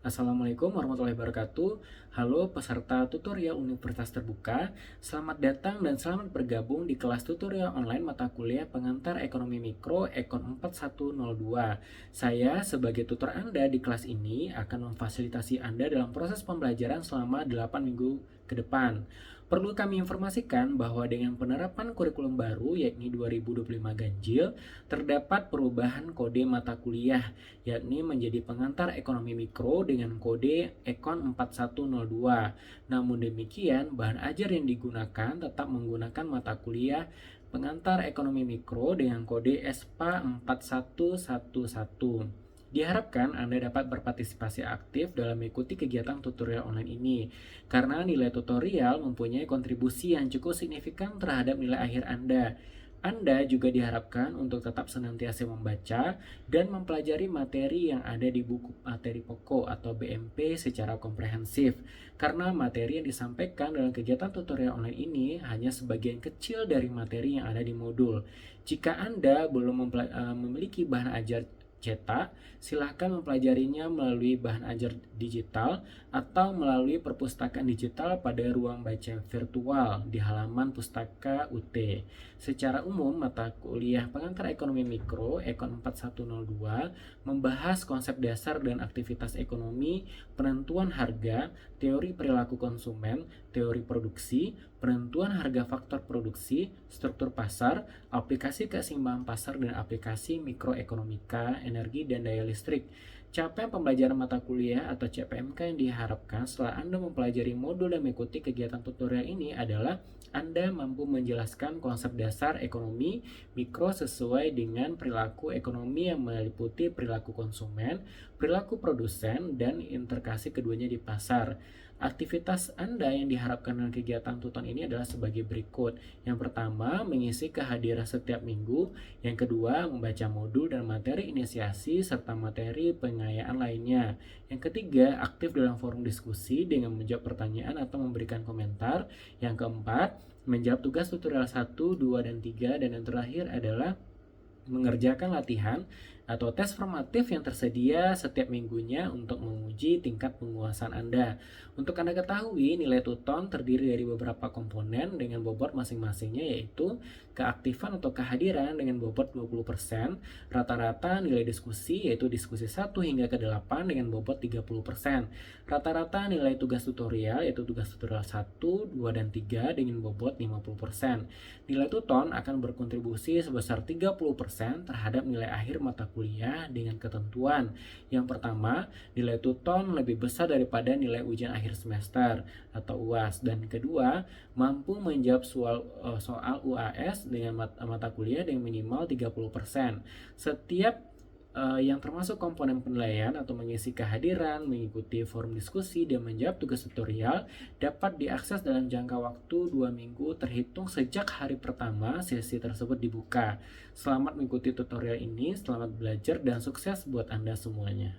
Assalamualaikum warahmatullahi wabarakatuh. Halo peserta tutorial Universitas Terbuka. Selamat datang dan selamat bergabung di kelas tutorial online mata kuliah pengantar ekonomi mikro Ekon 4102. Saya sebagai tutor Anda di kelas ini akan memfasilitasi Anda dalam proses pembelajaran selama 8 minggu ke depan. Perlu kami informasikan bahwa dengan penerapan kurikulum baru yakni 2025 ganjil, terdapat perubahan kode mata kuliah yakni menjadi pengantar ekonomi mikro dengan kode Ekon 4102. Namun demikian, bahan ajar yang digunakan tetap menggunakan mata kuliah pengantar ekonomi mikro dengan kode ESPA 4111. Diharapkan Anda dapat berpartisipasi aktif dalam mengikuti kegiatan tutorial online ini, karena nilai tutorial mempunyai kontribusi yang cukup signifikan terhadap nilai akhir Anda. Anda juga diharapkan untuk tetap senantiasa membaca dan mempelajari materi yang ada di buku materi pokok atau BMP secara komprehensif, karena materi yang disampaikan dalam kegiatan tutorial online ini hanya sebagian kecil dari materi yang ada di modul. Jika Anda belum memiliki bahan ajar cetak, silahkan mempelajarinya melalui bahan ajar digital atau melalui perpustakaan digital pada ruang baca virtual di halaman Pustaka UT. Secara umum, mata kuliah pengantar ekonomi mikro Ekon 4102 membahas konsep dasar dan aktivitas ekonomi, penentuan harga, teori perilaku konsumen, teori produksi, penentuan harga faktor produksi, struktur pasar, aplikasi keseimbangan pasar dan aplikasi mikroekonomika, energi dan daya listrik. Capaian pembelajaran mata kuliah atau CPMK yang diharapkan setelah Anda mempelajari modul dan mengikuti kegiatan tutorial ini adalah Anda mampu menjelaskan konsep dasar ekonomi mikro sesuai dengan perilaku ekonomi yang meliputi perilaku konsumen, perilaku produsen, dan interaksi keduanya di pasar. Aktivitas Anda yang diharapkan dengan kegiatan tuton ini adalah sebagai berikut. Yang pertama, mengisi kehadiran setiap minggu. Yang kedua, membaca modul dan materi inisiasi serta materi pengayaan lainnya. Yang ketiga, aktif dalam forum diskusi dengan menjawab pertanyaan atau memberikan komentar. Yang keempat, menjawab tugas tutorial 1, 2, dan 3. Dan yang terakhir adalah mengerjakan latihan atau tes formatif yang tersedia setiap minggunya untuk menguji tingkat penguasaan Anda. Untuk Anda ketahui, nilai tuton terdiri dari beberapa komponen dengan bobot masing-masingnya, yaitu keaktifan atau kehadiran dengan bobot 20%, rata-rata nilai diskusi yaitu diskusi 1 hingga ke 8 dengan bobot 30%, rata-rata nilai tugas tutorial yaitu tugas tutorial 1, 2, dan 3 dengan bobot 50%. Nilai tuton akan berkontribusi sebesar 30% terhadap nilai akhir mata kuliah dengan ketentuan. Yang pertama, nilai tuton lebih besar daripada nilai ujian akhir semester atau UAS. Dan kedua, mampu menjawab soal UAS dengan mata kuliah dengan minimal 30%. Setiap yang termasuk komponen penilaian atau mengisi kehadiran, mengikuti forum diskusi, dan menjawab tugas tutorial dapat diakses dalam jangka waktu 2 minggu terhitung sejak hari pertama sesi tersebut dibuka. Selamat mengikuti tutorial ini, selamat belajar dan sukses buat Anda semuanya.